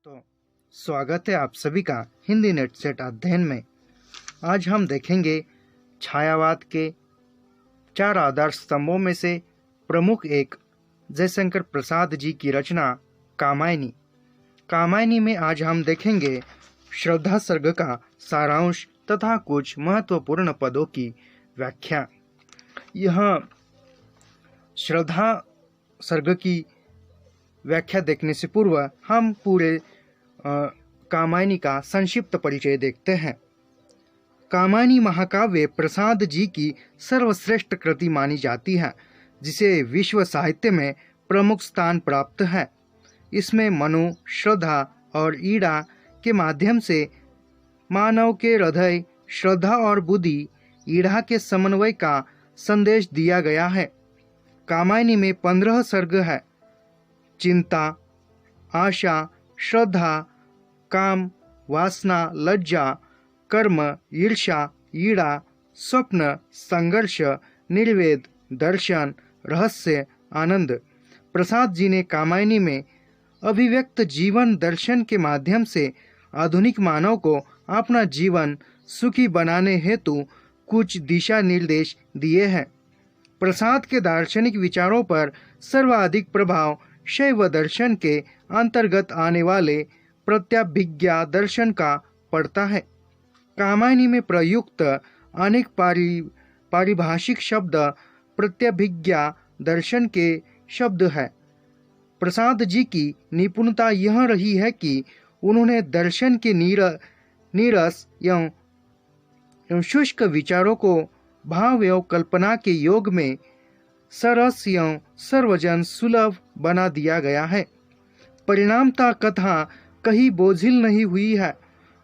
दोस्तों, स्वागत है आप सभी का हिंदी नेट सेट अध्ययन में। आज हम देखेंगे छायावाद के 4 आदर्श स्तंभों में से प्रमुख एक जयशंकर प्रसाद जी की रचना कामायनी। कामायनी में आज हम देखेंगे श्रद्धा सर्ग का सारांश तथा कुछ महत्वपूर्ण पदों की व्याख्या। यह श्रद्धा सर्ग की व्याख्या देखने से पूर्व हम पूरे कामायनी का संक्षिप्त परिचय देखते हैं। कामायनी महाकाव्य प्रसाद जी की सर्वश्रेष्ठ कृति मानी जाती है, जिसे विश्व साहित्य में प्रमुख स्थान प्राप्त है। इसमें मनु, श्रद्धा और ईड़ा के माध्यम से मानव के हृदय, श्रद्धा और बुद्धि, ईड़ा के समन्वय का संदेश दिया गया है। कामायनी में 15 सर्ग है। चिंता, आशा, श्रद्धा, काम, वासना, लज्जा, कर्म, ईर्ष्या, ईड़ा, स्वप्न, संघर्ष, निर्वेद, दर्शन, रहस्य, आनंद। प्रसाद जी ने कामायनी में अभिव्यक्त जीवन दर्शन के माध्यम से आधुनिक मानव को अपना जीवन सुखी बनाने हेतु कुछ दिशा निर्देश दिए हैं। प्रसाद के दार्शनिक विचारों पर सर्वाधिक प्रभाव शैव दर्शन के अंतर्गत आने वाले प्रत्यभिज्ञा दर्शन का पड़ता है। कामायनी में प्रयुक्त अनेक पारिभाषिक शब्द प्रत्यभिज्ञा दर्शन के शब्द है। प्रसाद जी की निपुणता यह रही है कि उन्होंने दर्शन के नीरस एवं शुष्क विचारों को भाव एवं कल्पना के योग में सरस एवं सर्वजन सुलभ बना दिया गया है। परिणामतः कथा कहीं बोझिल नहीं हुई है।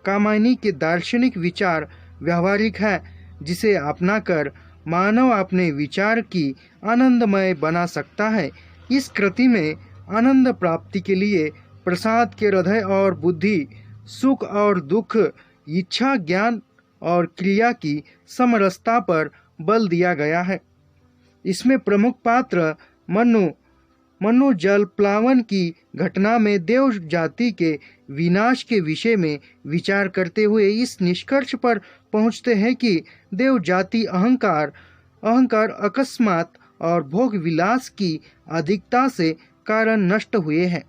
कामायनी के दार्शनिक विचार व्यावहारिक है, जिसे अपनाकर मानव अपने विचार की आनंदमय बना सकता है। इस कृति में आनंद प्राप्ति के लिए प्रसाद के हृदय और बुद्धि, सुख और दुख, इच्छा, ज्ञान और क्रिया की समरसता पर बल दिया गया है। इसमें प्रमुख पात्र मनु जल प्लावन की घटना में देव जाति के विनाश के विषय में विचार करते हुए इस निष्कर्ष पर पहुंचते हैं कि देव जाति अहंकार अकस्मात और भोग विलास की अधिकता से कारण नष्ट हुए हैं।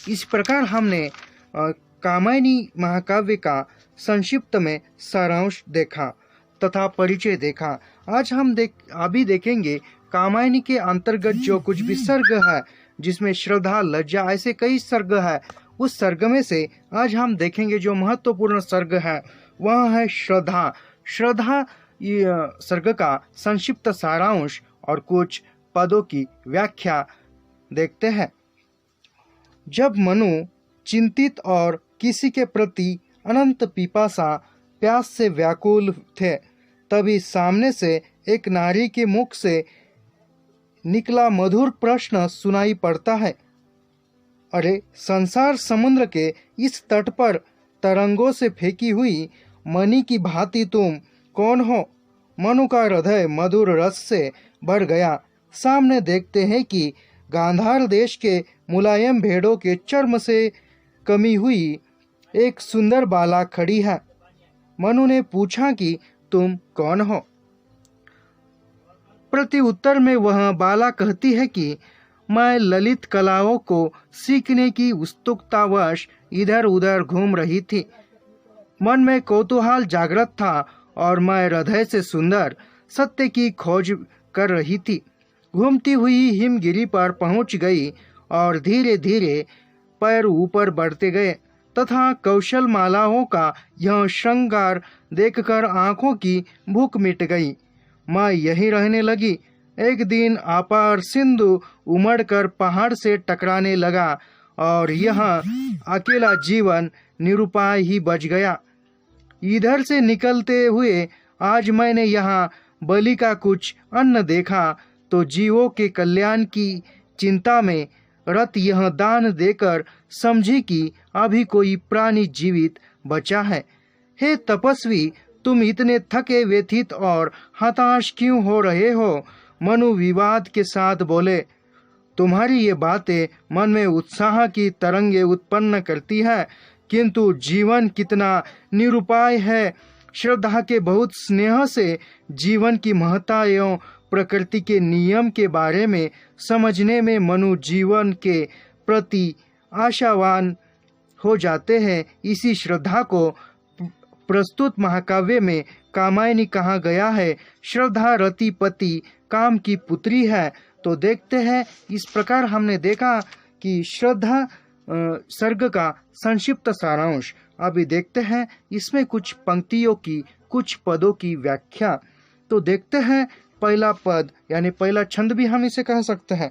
इस प्रकार हमने कामायनी महाकाव्य का संक्षिप्त में सारांश देखा तथा परिचय देखा। आज हम अभी देखेंगे कामायनी के अंतर्गत जो कुछ भी सर्ग है, जिसमें श्रद्धा, लज्जा, ऐसे कई सर्ग है। उस सर्ग में से आज हम देखेंगे जो महत्वपूर्ण सर्ग है वह है श्रद्धा। श्रद्धा सर्ग का संक्षिप्त सारांश और कुछ पदों की व्याख्या देखते हैं। जब मनु चिंतित और किसी के प्रति अनंत पिपासा प्यास से व्याकुल थे, तभी सामने से एक नारी के मुख से निकला मधुर प्रश्न सुनाई पड़ता है। अरे, संसार समुद्र के इस तट पर तरंगों से फेंकी हुई मणि की भांति तुम कौन हो? मनु का हृदय मधुर रस से भर गया। सामने देखते हैं कि गांधार देश के मुलायम भेड़ों के चर्म से कमी हुई एक सुंदर बाला खड़ी है। मनु ने पूछा कि तुम कौन हो? प्रति उत्तर में वह बाला कहती है कि मैं ललित कलाओं को सीखने की उत्सुकतावश इधर उधर घूम रही थी। मन में कौतूहल जागृत था और मैं हृदय से सुंदर सत्य की खोज कर रही थी। घूमती हुई हिमगिरी पर पहुंच गई और धीरे धीरे पैर ऊपर बढ़ते गए तथा कौशल मालाओं का यह श्रृंगार देखकर आंखों की भूख मिट गई। मैं यहीं रहने लगी। एक दिन अपार सिंधु उमड़कर पहाड़ से टकराने लगा और यह अकेला जीवन निरुपाय ही बच गया। इधर से निकलते हुए आज मैंने यहाँ बलि का कुछ अन्न देखा तो जीवों के कल्याण की चिंता में रत यह दान देकर समझी कि अभी कोई प्राणी जीवित बचा है। हे तपस्वी, तुम इतने थके, व्यथित और हताश क्यों हो रहे हो? मनु विवाद के साथ बोले। तुम्हारी ये बातें मन में उत्साह की तरंगे उत्पन्न करती है, किंतु जीवन कितना निरुपाय है। श्रद्धा के बहुत स्नेह से जीवन की महत्ता एवं प्रकृति के नियम के बारे में समझने में मनु जीवन के प्रति आशावान हो जाते हैं। इसी श्रद्धा को प्रस्तुत महाकाव्य में कामायनी कहा गया है। श्रद्धा रतिपति काम की पुत्री है। तो देखते हैं, इस प्रकार हमने देखा कि श्रद्धा सर्ग का संक्षिप्त सारांश। अभी देखते हैं इसमें कुछ पंक्तियों की, कुछ पदों की व्याख्या। तो देखते हैं पहला पद यानी पहला छंद भी हम इसे कह सकते हैं।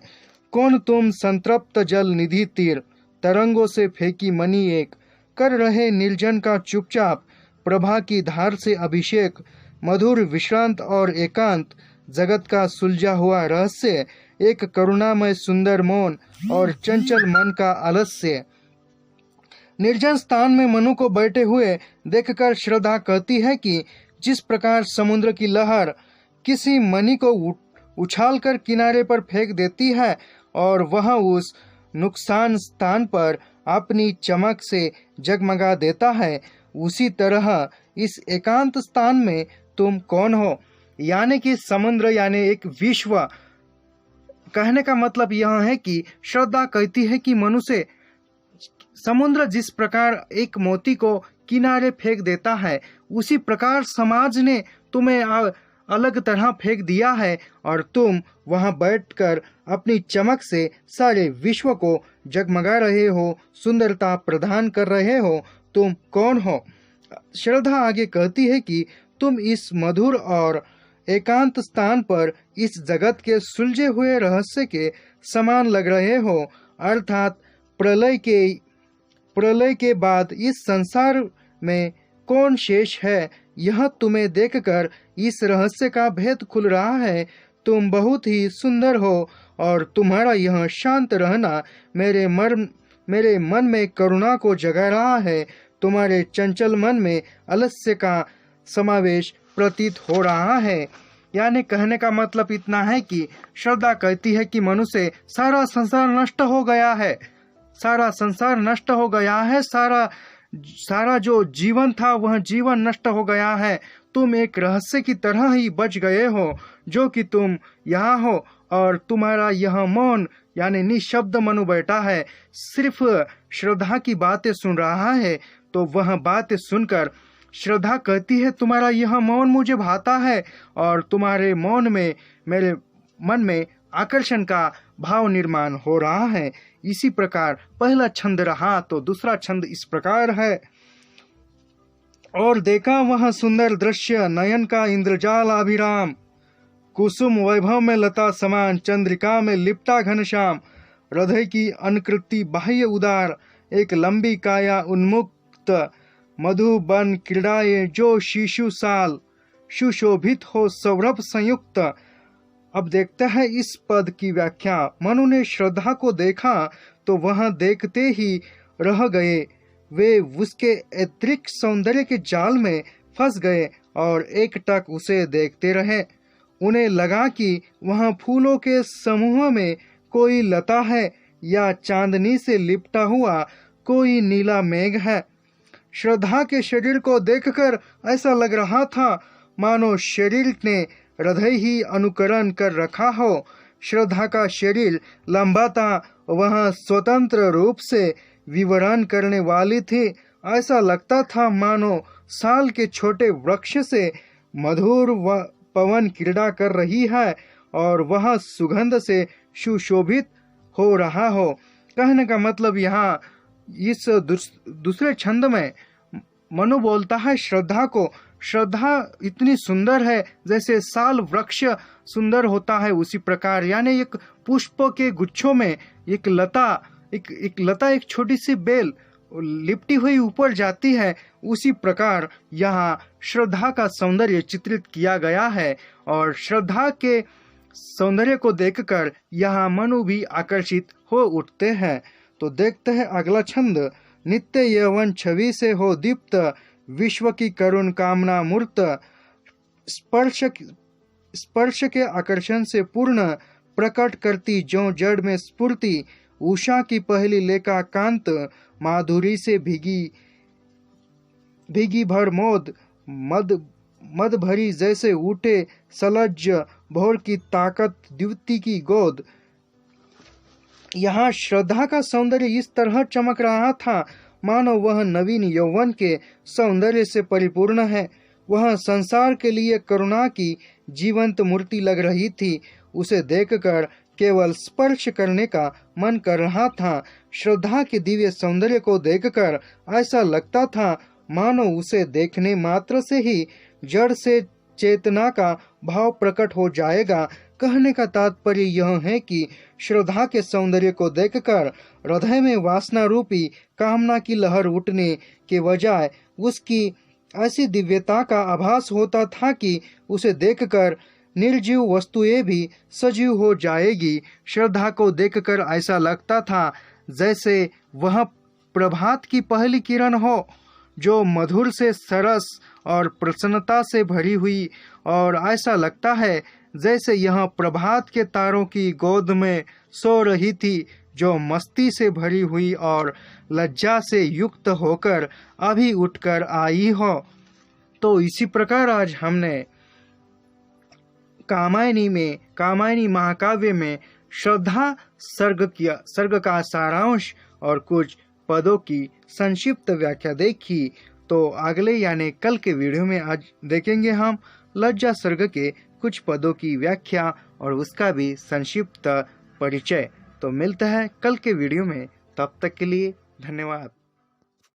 कौन तुम संतृप्त जल निधि तीर, तरंगों से फेंकी मनी एक, कर रहे निर्जन का चुपचाप, प्रभा की धार से अभिषेक, मधुर विश्रांत और एकांत, जगत का सुलझा हुआ रहस्य, एक करुणामय सुंदर मौन और चंचल मन का आलस्य। निर्जन स्थान में मनु को बैठे हुए देखकर श्रद्धा कहती है कि जिस प्रकार समुद्र की लहर किसी मणि को उछालकर किनारे पर फेंक देती है और वह उस नुकसान स्थान पर अपनी चमक से जगमगा देता है, उसी तरह इस एकांत स्थान में तुम कौन हो। यानी कि समुद्र यानी एक विश्व। कहने का मतलब यह है कि श्रद्धा कहती है कि मनुष्य समुद्र जिस प्रकार एक मोती को किनारे फेंक देता है, उसी प्रकार समाज ने तुम्हें अलग तरह फेंक दिया है और तुम वहां बैठकर अपनी चमक से सारे विश्व को जगमगा रहे हो, सुंदरता प्रदान कर रहे हो। तुम कौन हो। श्रद्धा आगे कहती है कि तुम इस मधुर और एकांत स्थान पर इस जगत के सुलझे हुए रहस्य के समान लग रहे हो, अर्थात प्रलय के बाद इस संसार में कौन शेष है, यह तुम्हें देखकर इस रहस्य का भेद खुल रहा है। तुम बहुत ही सुंदर हो और तुम्हारा यह शांत रहना मेरे मन में करुणा को जगा रहा है। तुम्हारे चंचल मन में आलस्य का समावेश प्रतीत हो रहा है। यानी कहने का मतलब इतना है कि श्रद्धा कहती है कि मनुष्य सारा संसार नष्ट हो गया है, सारा संसार नष्ट हो गया है, सारा जो जीवन था वह जीवन नष्ट हो गया है। तुम एक रहस्य की तरह ही बच गए हो, जो कि तुम यहाँ हो और तुम्हारा यह मौन यानी निशब्द मनु बैठा है, सिर्फ श्रद्धा की बातें सुन रहा है। तो वह बातें सुनकर श्रद्धा कहती है तुम्हारा यह मौन मुझे भाता है और तुम्हारे मौन में मेरे मन में आकर्षण का भाव निर्माण हो रहा है। इसी प्रकार पहला छंद रहा तो दूसरा छंद इस प्रकार है। और देखा वह सुंदर दृश्य नयन का इंद्रजाल अभिराम, कुसुम वैभव में लता समान, चंद्रिका में लिपटा घनश्याम, हृदय की अनकृति बाह्य उदार, एक लंबी काया उन्मुक्त, मधुबन क्रीड़ाए जो शिशु साल, सुशोभित हो सौरभ संयुक्त। अब देखते हैं इस पद की व्याख्या। मनु ने श्रद्धा को देखा तो वह देखते ही रह गए। वे उसके अतिरिक्त सौंदर्य के जाल में फंस गए और एकटक उसे देखते रहे। उन्हें लगा कि वह फूलों के समूह में कोई लता है या चांदनी से लिपटा हुआ कोई नीला मेघ है। श्रद्धा के शरीर को देखकर ऐसा लग रहा था मानो शरीर ने हृदय ही अनुकरण कर रखा हो। श्रद्धा का शरीर लंबा था, वह स्वतंत्र रूप से विवरण करने वाली थी। ऐसा लगता था मानो साल के छोटे वृक्ष से मधुर व पवन क्रीड़ा कर रही है और वह सुगंध से सुशोभित हो रहा हो। कहने का मतलब यहाँ इस दूसरे छंद में मनु बोलता है श्रद्धा को, श्रद्धा इतनी सुंदर है जैसे साल वृक्ष सुंदर होता है उसी प्रकार। यानी एक पुष्प के गुच्छों में एक लता एक छोटी सी बेल लिपटी हुई ऊपर जाती है, उसी प्रकार यहाँ श्रद्धा का सौंदर्य चित्रित किया गया है। और श्रद्धा के सौंदर्य को देखकर यहाँ मनु भी आकर्षित हो उठते हैं। तो देखते हैं अगला छंद। नित्य यौवन छवि से हो दीप्त, विश्व की करुण कामना मूर्त, स्पर्श के आकर्षण से पूर्ण, प्रकट करती जो जड़ में स्फूर्ति। उषा की पहली लेखा कांत माधुरी से भीगी भर मोद, मद भरी जैसे उठे सलज्ज भोर की ताकत द्युति की गोद। यहाँ श्रद्धा का सौंदर्य इस तरह चमक रहा था मानो वह नवीन यौवन के सौंदर्य से परिपूर्ण है। वह संसार के लिए करुणा की जीवंत मूर्ति लग रही थी। उसे देखकर केवल स्पर्श करने का मन कर रहा था। श्रद्धा के दिव्य सौंदर्य को देखकर ऐसा लगता था मानो उसे देखने मात्र से ही जड़ से चेतना का भाव प्रकट हो जाएगा। कहने का तात्पर्य यह है कि श्रद्धा के सौंदर्य को देखकर हृदय में वासना रूपी कामना की लहर उठने के बजाय उसकी ऐसी दिव्यता का आभास होता था कि उसे देखकर निर्जीव वस्तुएं भी सजीव हो जाएगी। श्रद्धा को देखकर ऐसा लगता था जैसे वह प्रभात की पहली किरण हो, जो मधुर से सरस और प्रसन्नता से भरी हुई, और ऐसा लगता है जैसे यह प्रभात के तारों की गोद में सो रही थी, जो मस्ती से भरी हुई और लज्जा से युक्त होकर अभी उठकर आई हो। तो इसी प्रकार आज हमने कामायनी महाकाव्य में श्रद्धा सर्ग का सारांश और कुछ पदों की संक्षिप्त व्याख्या देखी। तो अगले यानी कल के वीडियो में आज देखेंगे हम लज्जा सर्ग के कुछ पदों की व्याख्या और उसका भी संक्षिप्त परिचय। तो मिलता है कल के वीडियो में, तब तक के लिए धन्यवाद।